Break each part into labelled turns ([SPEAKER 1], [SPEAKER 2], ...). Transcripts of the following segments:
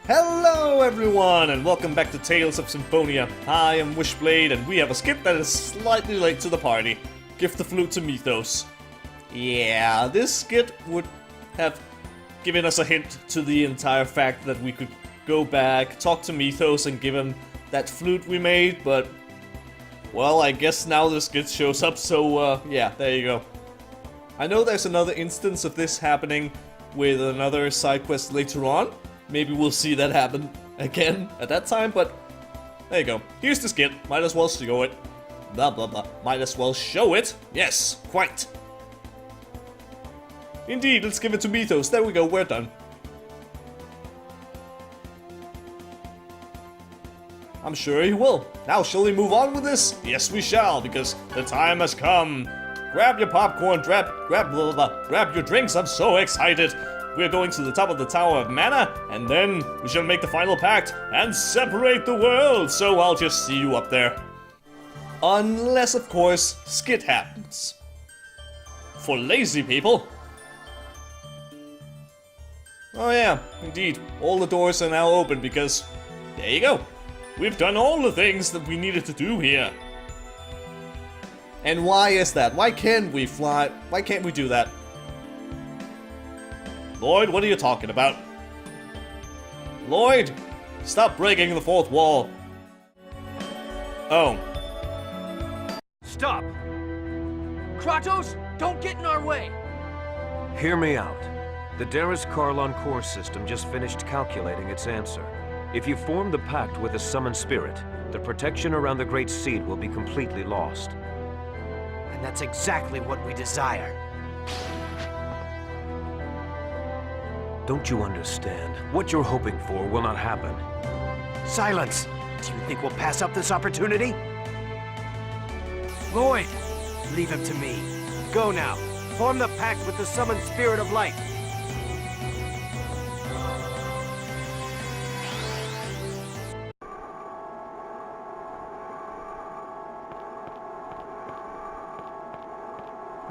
[SPEAKER 1] Hello everyone, and welcome back to Tales of Symphonia. I am Wishblade, and we have a skit that is slightly late to the party. Give the flute to Mythos. Yeah, this skit would have given us a hint to the entire fact that we could go back, talk to Mythos, and give him that flute we made, but... well, I guess now the skit shows up, so yeah, there you go. I know there's another instance of this happening with another side quest later on. Maybe we'll see that happen again at that time, but there you go. Here's the skit. Might as well show it. Blah blah blah. Might as well show it. Yes, quite. Indeed, let's give it to Mythos. There we go, we're done. I'm sure he will. Now, shall we move on with this? Yes, we shall, because the time has come. Grab your popcorn, grab your drinks. I'm so excited. We're going to the top of the Tower of Mana, and then we shall make the final pact and separate the world. So I'll just see you up there. Unless, of course, skit happens. For lazy people. Oh yeah, indeed. All the doors are now open because, there you go. We've done all the things that we needed to do here. And why is that? Why can't we fly? Why can't we do that? Lloyd, what are you talking about? Lloyd, stop breaking the fourth wall. Oh.
[SPEAKER 2] Stop! Kratos, don't get in our way!
[SPEAKER 3] Hear me out. The Kharlan core system just finished calculating its answer. If you form the pact with a summoned spirit, the protection around the Great Seed will be completely lost.
[SPEAKER 2] And that's exactly what we desire.
[SPEAKER 3] Don't you understand? What you're hoping for will not happen.
[SPEAKER 2] Silence! Do you think we'll pass up this opportunity? Lloyd! Leave him to me. Go now. Form the pact with the summoned spirit of light.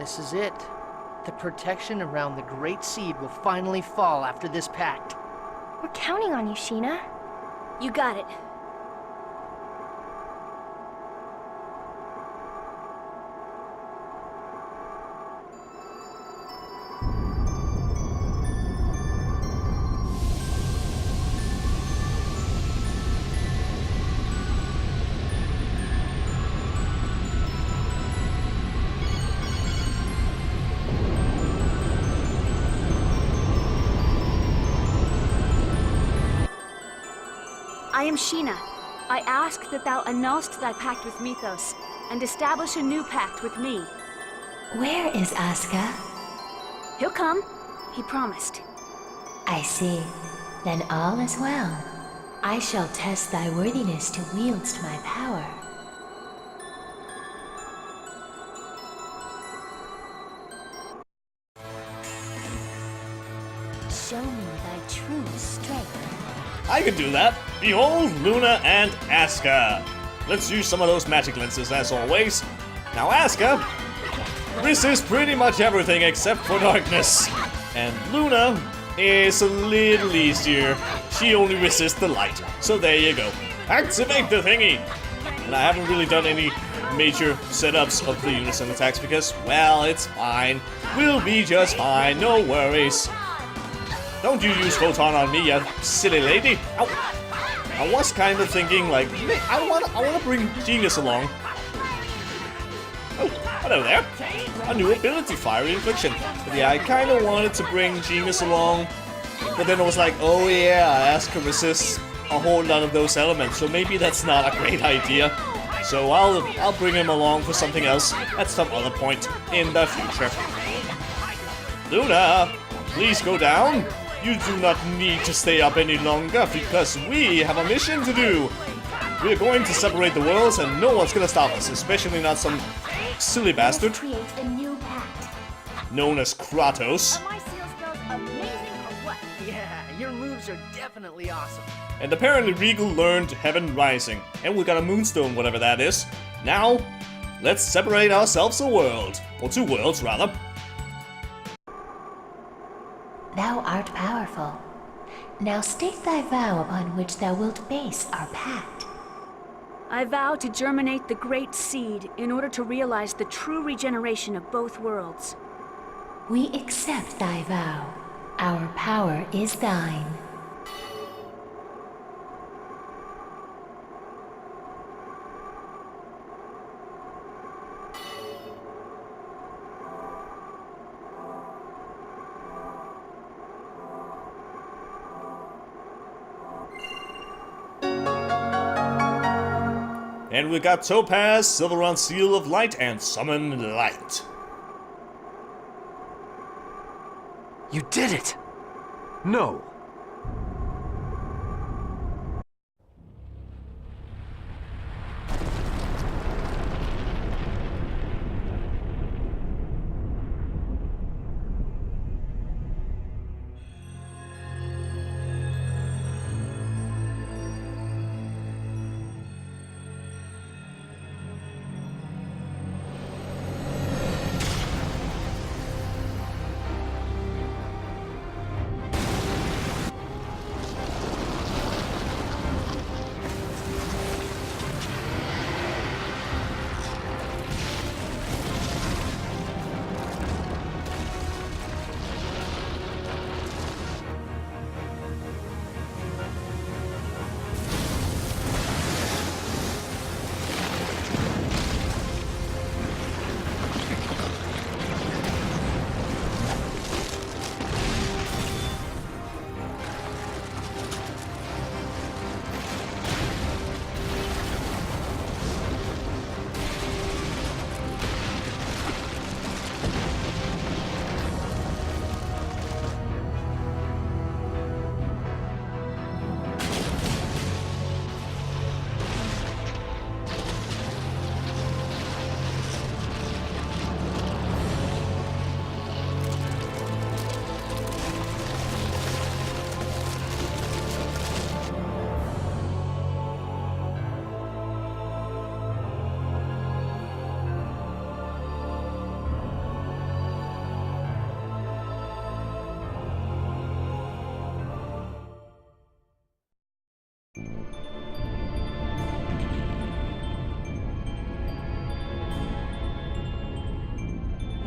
[SPEAKER 4] This is it. The protection around the Great Seed will finally fall after this pact.
[SPEAKER 5] We're counting on you, Sheena. You got it. I am Sheena. I ask that thou annulst thy pact with Mythos, and establish a new pact with me.
[SPEAKER 6] Where is Asuka?
[SPEAKER 5] He'll come. He promised.
[SPEAKER 6] I see. Then all is well. I shall test thy worthiness to wield my power. Show me thy true strength.
[SPEAKER 1] I can do that. Behold, Luna and Asuka. Let's use some of those magic lenses as always. Now Asuka resists pretty much everything except for darkness. And Luna is a little easier. She only resists the light. So there you go. Activate the thingy! And I haven't really done any major setups of the unison attacks because, well, it's fine. We'll be just fine, no worries. Don't you use Photon on me, you silly lady. Ow. I was kind of thinking, like, I wanna bring Genius along. Oh, hello there. A new ability, Fiery Infliction. But yeah, I kind of wanted to bring Genius along. But then I was like, oh yeah, Asuka resists a whole lot of those elements, so maybe that's not a great idea. So I'll bring him along for something else at some other point in the future. Luna, please go down. You do not need to stay up any longer because we have a mission to do. We're going to separate the worlds and no one's gonna stop us, especially not some silly bastard
[SPEAKER 5] Create a new pact.
[SPEAKER 1] known as Kratos.
[SPEAKER 5] Are my seal spells amazing or what?
[SPEAKER 4] Yeah, your moves are definitely awesome.
[SPEAKER 1] And apparently Regal learned Heaven Rising, and we got a Moonstone, whatever that is. Now, let's separate ourselves a world, or two worlds rather.
[SPEAKER 6] Thou art powerful. Now state thy vow upon which thou wilt base our pact.
[SPEAKER 5] I vow to germinate the Great Seed in order to realize the true regeneration of both worlds.
[SPEAKER 6] We accept thy vow. Our power is thine.
[SPEAKER 1] And we got Topaz, Sylvarant Seal of Light, and Summon Light.
[SPEAKER 2] You did it!
[SPEAKER 3] No!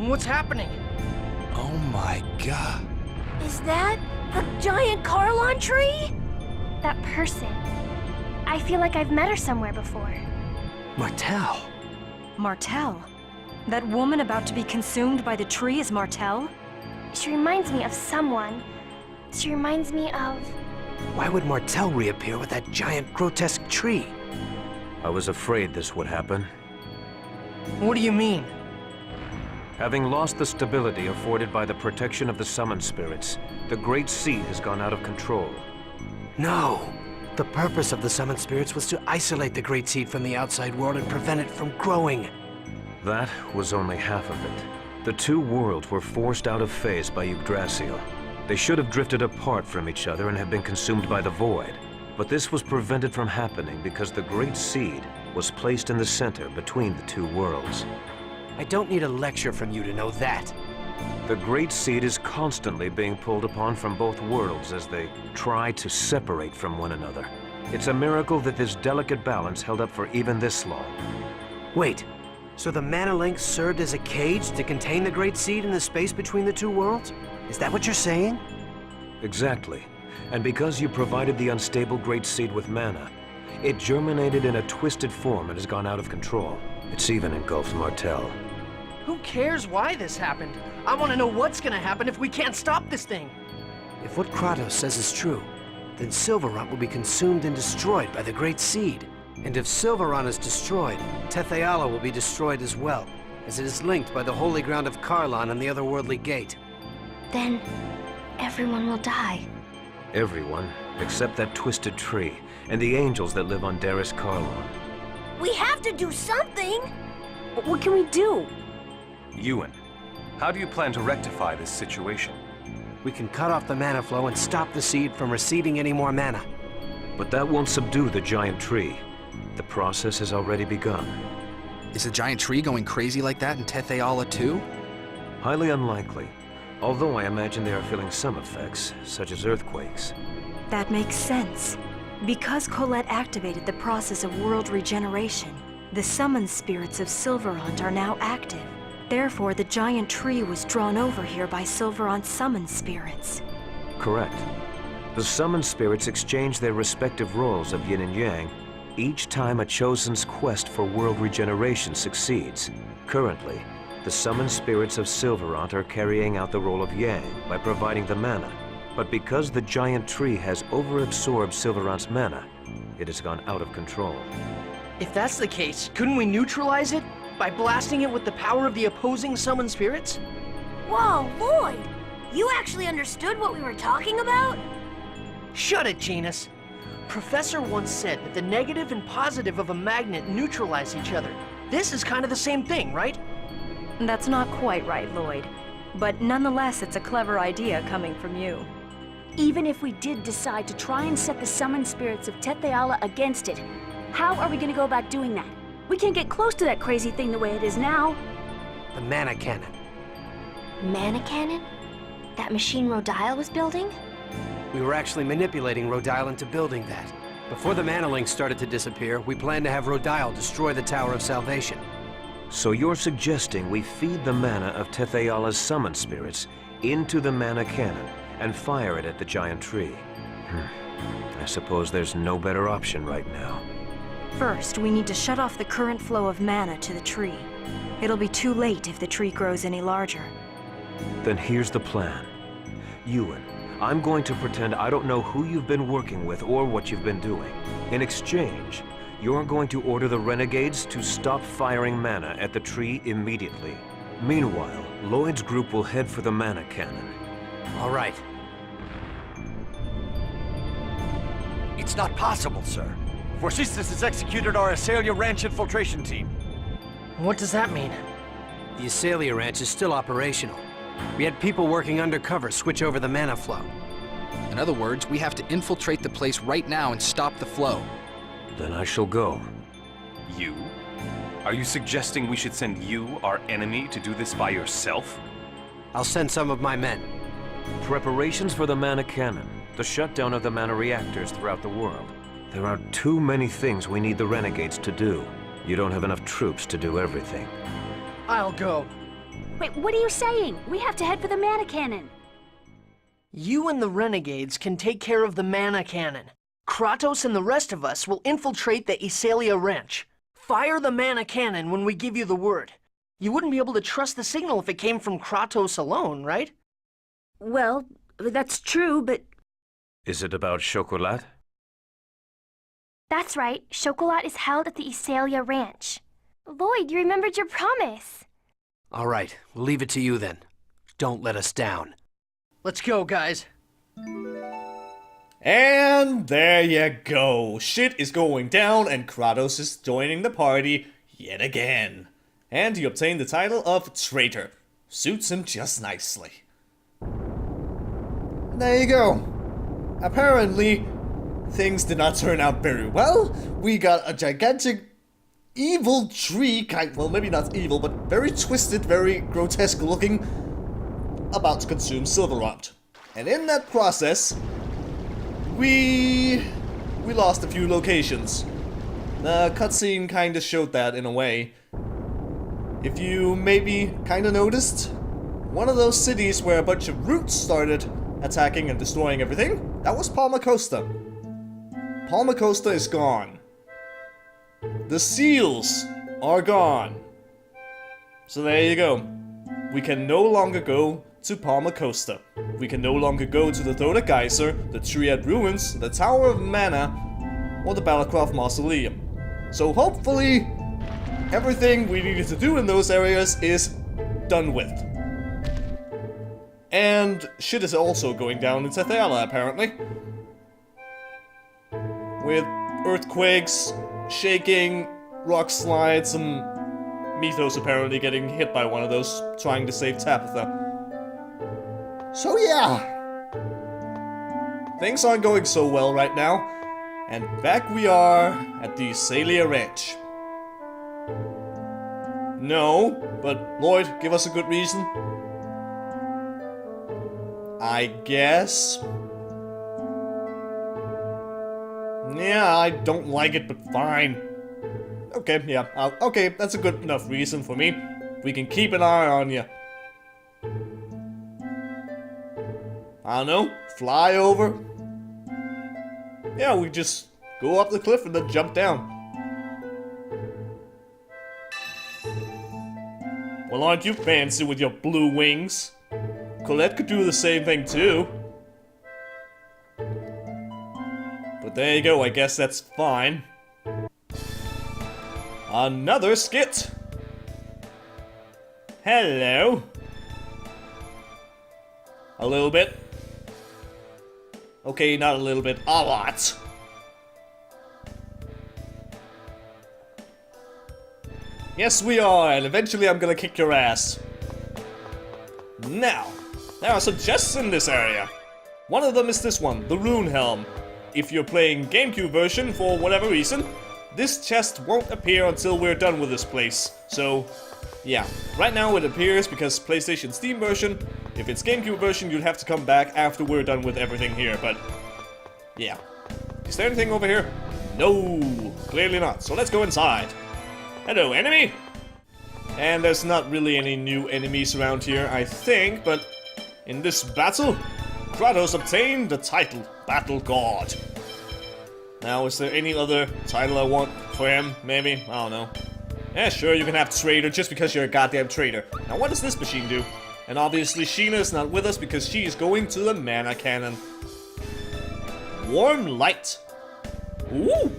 [SPEAKER 4] What's happening?
[SPEAKER 2] Oh my god.
[SPEAKER 7] Is that the giant Kharlan tree? That person. I feel like I've met her somewhere before.
[SPEAKER 2] Martel.
[SPEAKER 8] Martel? That woman about to be consumed by the tree is Martel?
[SPEAKER 7] She reminds me of someone. She reminds me of...
[SPEAKER 2] Why would Martel reappear with that giant grotesque tree?
[SPEAKER 3] I was afraid this would happen.
[SPEAKER 4] What do you mean?
[SPEAKER 3] Having lost the stability afforded by the protection of the summoned spirits, the Great Seed has gone out of control.
[SPEAKER 2] No. The purpose of the summoned spirits was to isolate the Great Seed from the outside world and prevent it from growing.
[SPEAKER 3] That was only half of it. The two worlds were forced out of phase by Yggdrasil. They should have drifted apart from each other and have been consumed by the void. But this was prevented from happening because the Great Seed was placed in the center between the two worlds.
[SPEAKER 2] I don't need a lecture from you to know that.
[SPEAKER 3] The Great Seed is constantly being pulled upon from both worlds as they try to separate from one another. It's a miracle that this delicate balance held up for even this long.
[SPEAKER 2] Wait, so the mana link served as a cage to contain the Great Seed in the space between the two worlds? Is that what you're saying?
[SPEAKER 3] Exactly. And because you provided the unstable Great Seed with mana, it germinated in a twisted form and has gone out of control. It's even engulfed Martel.
[SPEAKER 4] Who cares why this happened? I want to know what's gonna happen if we can't stop this thing.
[SPEAKER 2] If what Kratos says is true, then Sylvarant will be consumed and destroyed by the Great Seed. And if Sylvarant is destroyed, Tethe'alla will be destroyed as well, as it is linked by the holy ground of Kharlan and the otherworldly gate.
[SPEAKER 7] Then everyone will die.
[SPEAKER 3] Everyone, except that twisted tree, and the angels that live on DjtheSdotcom.
[SPEAKER 7] We have to do something!
[SPEAKER 8] What can we do?
[SPEAKER 9] Ewan, how do you plan to rectify this situation?
[SPEAKER 2] We can cut off the mana flow and stop the seed from receiving any more mana.
[SPEAKER 3] But that won't subdue the giant tree. The process has already begun.
[SPEAKER 10] Is the giant tree going crazy like that in Tethe'alla too?
[SPEAKER 3] Highly unlikely, although I imagine they are feeling some effects, such as earthquakes.
[SPEAKER 8] That makes sense. Because Colette activated the process of world regeneration, the summoned spirits of Sylvarant are now active. Therefore, the giant tree was drawn over here by Sylvarant's summoned spirits.
[SPEAKER 3] Correct. The summoned spirits exchange their respective roles of yin and yang each time a chosen's quest for world regeneration succeeds. Currently, the summoned spirits of Sylvarant are carrying out the role of Yang by providing the mana. But because the giant tree has overabsorbed Sylvarant's mana, it has gone out of control.
[SPEAKER 4] If that's the case, couldn't we neutralize it by blasting it with the power of the opposing summoned spirits?
[SPEAKER 7] Whoa, Lloyd! You actually understood what we were talking about?
[SPEAKER 4] Shut it, Janus. Professor once said that the negative and positive of a magnet neutralize each other. This is kind of the same thing, right?
[SPEAKER 8] That's not quite right, Lloyd. But nonetheless, it's a clever idea coming from you.
[SPEAKER 5] Even if we did decide to try and set the summoned spirits of DjtheSdotcom against it, how are we gonna go about doing that? We can't get close to that crazy thing the way it is now.
[SPEAKER 2] The mana cannon.
[SPEAKER 7] Mana cannon? That machine Rodile was building?
[SPEAKER 2] We were actually manipulating Rodile into building that. Before the mana links started to disappear, we planned to have Rodile destroy the Tower of Salvation.
[SPEAKER 3] So you're suggesting we feed the mana of DjtheSdotcom's summoned spirits into the mana cannon and fire it at the giant tree. I suppose there's no better option right now.
[SPEAKER 8] First, we need to shut off the current flow of mana to the tree. It'll be too late if the tree grows any larger.
[SPEAKER 3] Then here's the plan. Ewan, I'm going to pretend I don't know who you've been working with or what you've been doing. In exchange, you're going to order the renegades to stop firing mana at the tree immediately. Meanwhile, Lloyd's group will head for the mana cannon.
[SPEAKER 2] All right.
[SPEAKER 11] It's not possible, sir. Vorsistis has executed our Asalia Ranch infiltration team.
[SPEAKER 4] What does that mean?
[SPEAKER 2] The Asalia Ranch is still operational. We had people working undercover switch over the mana flow.
[SPEAKER 10] In other words, we have to infiltrate the place right now and stop the flow.
[SPEAKER 3] Then I shall go.
[SPEAKER 9] You? Are you suggesting we should send you, our enemy, to do this by yourself?
[SPEAKER 2] I'll send some of my men.
[SPEAKER 3] Preparations for the mana cannon, the shutdown of the mana reactors throughout the world. There are too many things we need the renegades to do. You don't have enough troops to do everything.
[SPEAKER 4] I'll go.
[SPEAKER 5] Wait, what are you saying? We have to head for the mana cannon.
[SPEAKER 4] You and the renegades can take care of the mana cannon. Kratos and the rest of us will infiltrate the Asalia Ranch. Fire the mana cannon when we give you the word. You wouldn't be able to trust the signal if it came from Kratos alone, right?
[SPEAKER 5] Well, that's true, but...
[SPEAKER 3] Is it about Chocolat?
[SPEAKER 7] That's right. Chocolat is held at the Asalia Ranch. Lloyd, you remembered your promise.
[SPEAKER 2] All right, we'll leave it to you then. Don't let us down.
[SPEAKER 4] Let's go, guys.
[SPEAKER 1] And there you go. Shit is going down and Kratos is joining the party yet again. And he obtained the title of traitor. Suits him just nicely. There you go. Apparently, things did not turn out very well. We got a gigantic evil tree, well, maybe not evil, but very twisted, very grotesque looking, about to consume Sylvarant. And in that process, we lost a few locations. The cutscene kinda showed that in a way. If you maybe kinda noticed, one of those cities where a bunch of roots started attacking and destroying everything, that was Palma Costa. Palma Costa is gone. The seals are gone. So there you go. We can no longer go to Palma Costa. We can no longer go to the Throat Geyser, the Triad Ruins, the Tower of Mana, or the Battlecroft Mausoleum. So hopefully, everything we needed to do in those areas is done with. And shit is also going down in DjtheSdotcom, apparently. With earthquakes, shaking, rock slides, and Mythos apparently getting hit by one of those trying to save Tabitha. So yeah, things aren't going so well right now, and back we are at the Asalia Ranch. No, but Lloyd, give us a good reason. I guess. Yeah, I don't like it, but fine. Okay, yeah, okay, that's a good enough reason for me. We can keep an eye on you. I don't know, fly over? Yeah, we just go up the cliff and then jump down. Well, aren't you fancy with your blue wings? Colette could do the same thing too. But there you go, I guess that's fine. Another skit! Hello! A little bit. Okay, not a little bit, a lot. Yes, we are, and eventually I'm gonna kick your ass. Now, there are some chests in this area. One of them is this one, the Rune Helm. If you're playing GameCube version for whatever reason, this chest won't appear until we're done with this place. So, yeah. Right now it appears because PlayStation Steam version. If it's GameCube version, you'd have to come back after we're done with everything here, but yeah. Is there anything over here? No, clearly not. So let's go inside. Hello, enemy! And there's not really any new enemies around here, I think, but in this battle, Kratos obtained the title Battle God. Now, is there any other title I want for him? Maybe? I don't know. Yeah, sure, you can have Traitor just because you're a goddamn traitor. Now, what does this machine do? And obviously, Sheena is not with us because she is going to the mana cannon. Warm light. Ooh!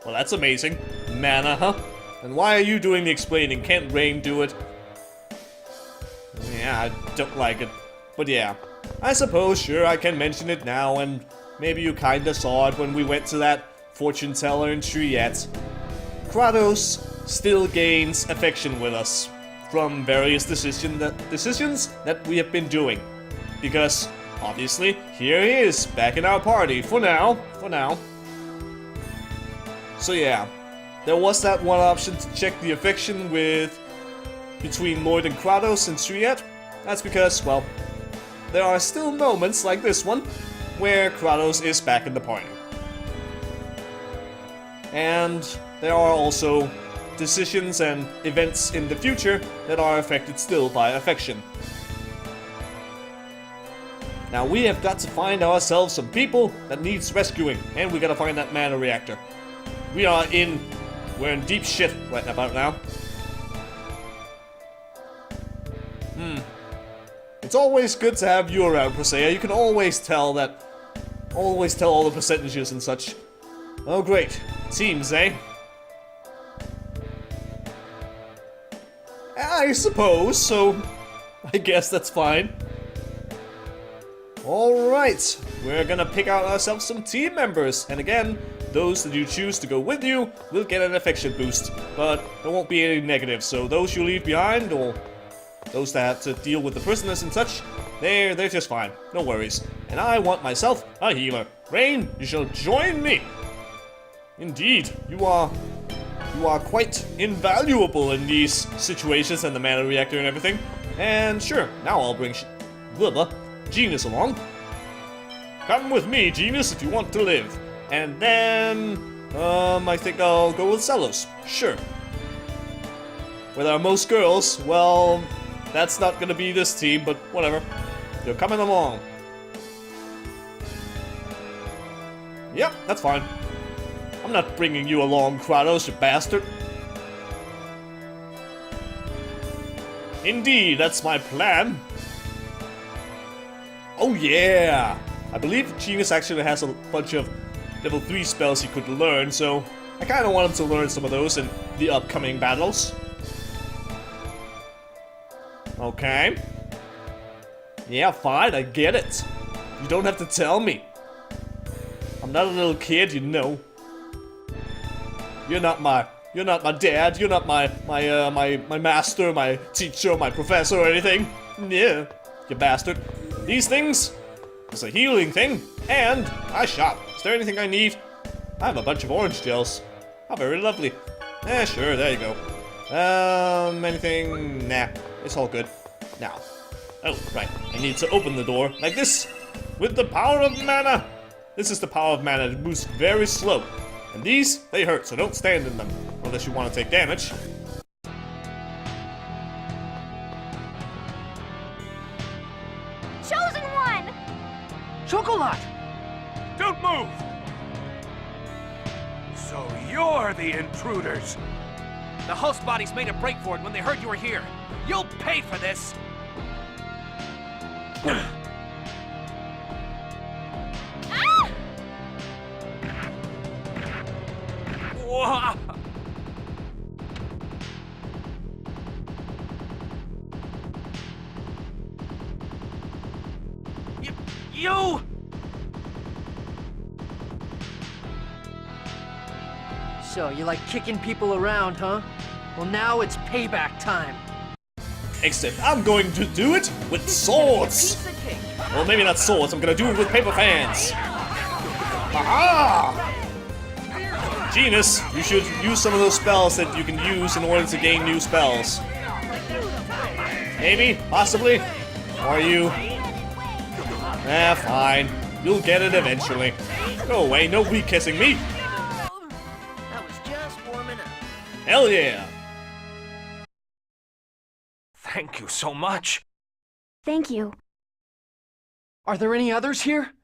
[SPEAKER 1] Well, that's amazing. Mana, huh? And why are you doing the explaining? Can't Rain do it? Yeah, I don't like it. But yeah, I suppose, sure, I can mention it now, and maybe you kinda saw it when we went to that fortune teller in Triet. Kratos still gains affection with us from various decisions that we have been doing. Because, obviously, here he is, back in our party, for now. So yeah, there was that one option to check the affection between Lloyd and Kratos in Triet. That's because, well, there are still moments like this one where Kratos is back in the party. And there are also decisions and events in the future that are affected still by affection. Now we have got to find ourselves some people that needs rescuing, and we gotta find that mana reactor. We're in deep shit right about now. It's always good to have you around, Presea. You can always tell all the percentages and such. Oh great, teams, eh? I suppose, so I guess that's fine. Alright, we're gonna pick out ourselves some team members, and again, those that you choose to go with you will get an affection boost, but there won't be any negatives, so those you leave behind, or those that have to deal with the prisoners and such, they're just fine, no worries. And I want myself a healer. Rain, you shall join me! Indeed, you are quite invaluable in these situations and the mana reactor and everything. And sure, now I'll bring Genus along. Come with me, Genus, if you want to live. And then, I think I'll go with Celos. Sure. With our most girls, well, that's not gonna be this team, but whatever. They're coming along. Yep, that's fine. I'm not bringing you along, Kratos, you bastard. Indeed, that's my plan. Oh yeah! I believe Genus actually has a bunch of level 3 spells he could learn, so I kinda want him to learn some of those in the upcoming battles. Okay. Yeah, fine, I get it. You don't have to tell me. I'm not a little kid, you know. You're not my dad, you're not my master, my teacher, my professor or anything. Yeah, you bastard. These things, it's a healing thing, and I shop. Is there anything I need? I have a bunch of orange gels. How very lovely. Sure, there you go. Anything? Nah, it's all good. Now, oh, right, I need to open the door like this, with the power of mana. This is the power of mana. It moves very slow. And these, they hurt, so don't stand in them. Unless you want to take damage.
[SPEAKER 7] Chosen one!
[SPEAKER 4] Chocolat!
[SPEAKER 11] Don't move! So you're the intruders.
[SPEAKER 3] The host bodies made a break for it when they heard you were here. You'll pay for this! Whoa. You!
[SPEAKER 4] So, you like kicking people around, huh? Well, now it's payback time.
[SPEAKER 1] Except I'm going to do it with swords! Well, maybe not swords, I'm gonna do it with paper fans! Aha! Genus, you should use some of those spells that you can use in order to gain new spells. Maybe? Possibly? Or are you... fine. You'll get it eventually. Go away, no weak kissing me!
[SPEAKER 4] That was just warming up.
[SPEAKER 1] Hell yeah!
[SPEAKER 3] Thank you so much.
[SPEAKER 5] Thank you.
[SPEAKER 4] Are there any others here?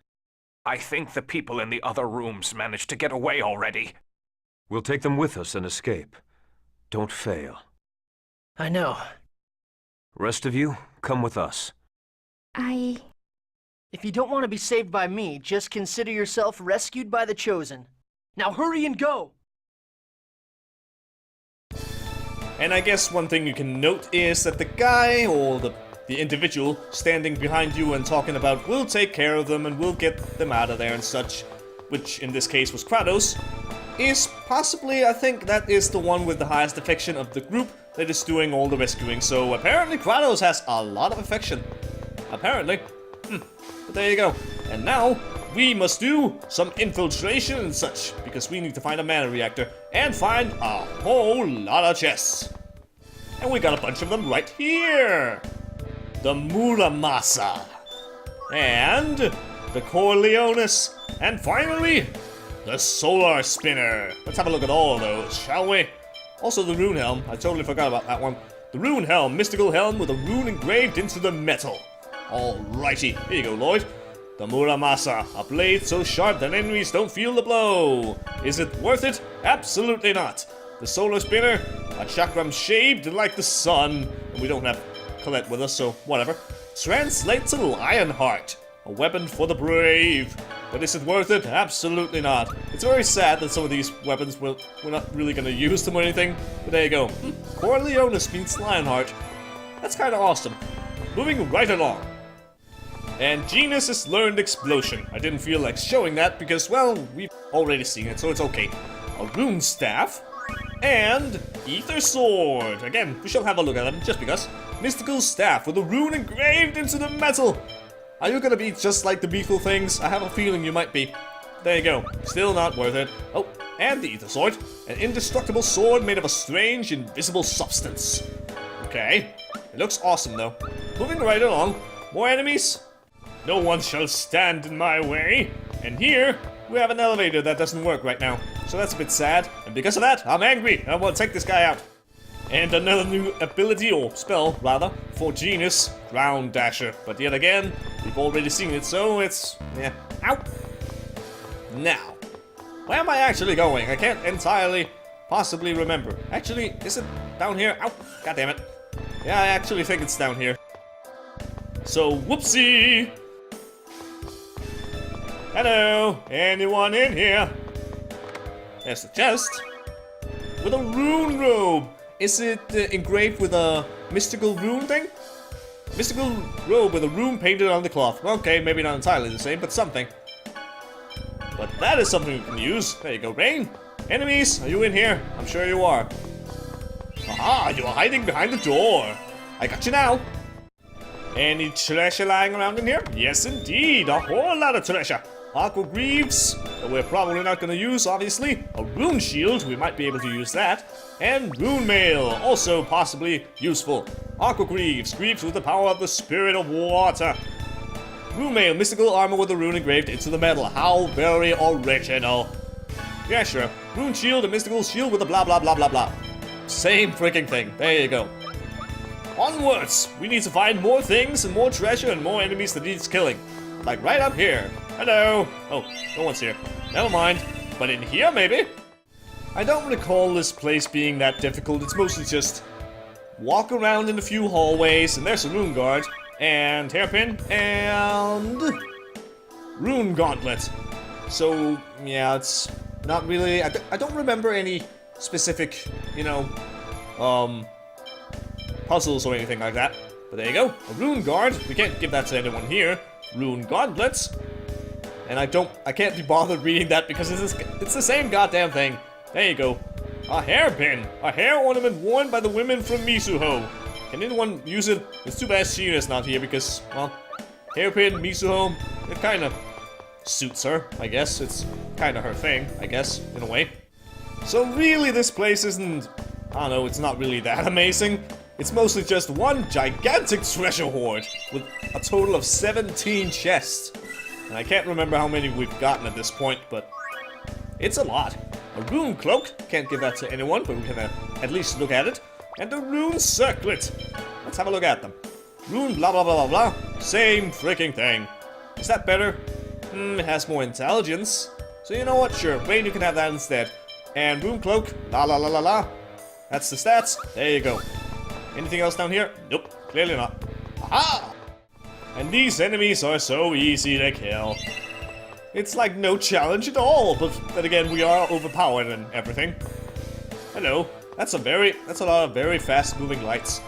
[SPEAKER 3] I think the people in the other rooms managed to get away already. We'll take them with us and escape. Don't fail.
[SPEAKER 4] I know.
[SPEAKER 3] Rest of you, come with us.
[SPEAKER 4] If you don't want to be saved by me, just consider yourself rescued by the Chosen. Now hurry and go!
[SPEAKER 1] And I guess one thing you can note is that the guy, or the individual, standing behind you and talking about we'll take care of them and we'll get them out of there and such, which in this case was Kratos, is possibly, I think, that is the one with the highest affection of the group that is doing all the rescuing. So apparently Kratos has a lot of affection. Apparently. But there you go. And now, we must do some infiltration and such, because we need to find a mana reactor and find a whole lot of chests. And we got a bunch of them right here. The Muramasa. And the Corleonis. And finally, the Solar Spinner. Let's have a look at all of those, shall we? Also the Rune Helm. I totally forgot about that one. The Rune Helm, mystical helm with a rune engraved into the metal. Alrighty, here you go, Lloyd. The Muramasa, a blade so sharp that enemies don't feel the blow. Is it worth it? Absolutely not. The Solar Spinner, a chakram shaped like the sun. And we don't have Colette with us, so whatever. Translate to Lionheart, a weapon for the brave. But is it worth it? Absolutely not. It's very sad that some of these weapons we're not really gonna use them or anything. But there you go. Corleonis means Lionheart. That's kinda awesome. Moving right along. And Genus' learned explosion. I didn't feel like showing that because, well, we've already seen it, so it's okay. A rune staff. And Ether Sword. Again, we shall have a look at them, just because. Mystical staff with a rune engraved into the metal. Are you gonna be just like the Beeful things? I have a feeling you might be. There you go. Still not worth it. Oh, and the Ether Sword. An indestructible sword made of a strange, invisible substance. Okay. It looks awesome, though. Moving right along. More enemies. No one shall stand in my way. And here, we have an elevator that doesn't work right now. So that's a bit sad. And because of that, I'm angry. I want to take this guy out. And another new ability, or spell, rather, for Genus, Ground Dasher. But yet again, we've already seen it, so it's... yeah. Ow! Now, where am I actually going? I can't entirely possibly remember. Actually, is it down here? Ow! God damn it. Yeah, I actually think it's down here. So, whoopsie! Hello! Anyone in here? There's the chest. With a rune robe! Is it engraved with a mystical rune thing? Mystical robe with a rune painted on the cloth. Okay, maybe not entirely the same, but something. But that is something you can use. There you go, Rain. Enemies, are you in here? I'm sure you are. Aha, you are hiding behind the door. I got you now. Any treasure lying around in here? Yes, indeed. A whole lot of treasure. Aqua Greaves, that we're probably not going to use, obviously. A Rune Shield, we might be able to use that. And Rune Mail, also possibly useful. Aqua Greaves, greaves with the power of the Spirit of Water. Rune mail, mystical armor with a rune engraved into the metal. How very original. Yeah, sure. Rune shield, a mystical shield with a blah blah blah blah blah. Same freaking thing. There you go. Onwards! We need to find more things and more treasure and more enemies that needs killing. Like right up here. Hello! Oh, no one's here. Never mind. But in here, maybe? I don't recall this place being that difficult. It's mostly just walk around in a few hallways, and there's a rune guard, and hairpin, and rune gauntlet. So, yeah, it's not really... I don't remember any specific, you know, puzzles or anything like that. But there you go. A rune guard. We can't give that to anyone here. Rune gauntlets. And I can't be bothered reading that because it's the same goddamn thing. There you go. A hairpin. A hair ornament worn by the women from Misuho. Can anyone use it? It's too bad Sheena's not here because, well, hairpin, Misuho, it kind of suits her, I guess. It's kind of her thing, I guess, in a way. So really, this place isn't, I don't know, it's not really that amazing. It's mostly just one gigantic treasure hoard with a total of 17 chests. And I can't remember how many we've gotten at this point, but it's a lot. A rune cloak, can't give that to anyone, but we can at least look at it. And a rune circlet. Let's have a look at them. Rune blah blah blah blah blah. Same freaking thing. Is that better? It has more intelligence. So you know what, sure, Wayne, you can have that instead. And rune cloak, la la la la la. That's the stats, there you go. Anything else down here? Nope, clearly not. Aha! And these enemies are so easy to kill. It's like no challenge at all, but then again, we are overpowered and everything. Hello. That's a lot of very fast moving lights.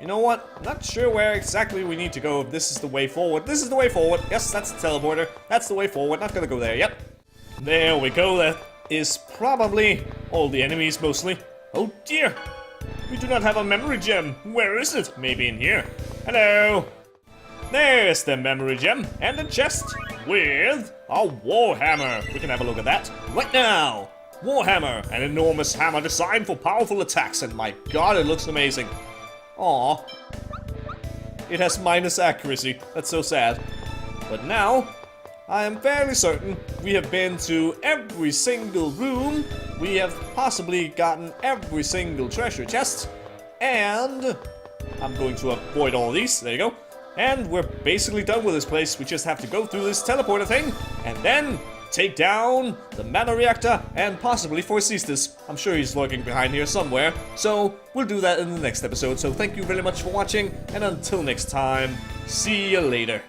[SPEAKER 1] You know what? I'm not sure where exactly we need to go. If this is the way forward. This is the way forward. Yes, that's the teleporter. That's the way forward. Not gonna go there yet. There we go. That is probably all the enemies mostly. Oh dear. We do not have a memory gem. Where is it? Maybe in here. Hello. There's the memory gem and a chest with a warhammer. We can have a look at that right now. Warhammer, an enormous hammer designed for powerful attacks, and my god, it looks amazing. Aww. It has minus accuracy. That's so sad. But now, I am fairly certain we have been to every single room. We have possibly gotten every single treasure chest. And I'm going to avoid all these. There you go. And we're basically done with this place. We just have to go through this teleporter thing, and then take down the mana reactor and possibly Forcistus. I'm sure he's lurking behind here somewhere. So we'll do that in the next episode. So thank you very much for watching, and until next time, see you later.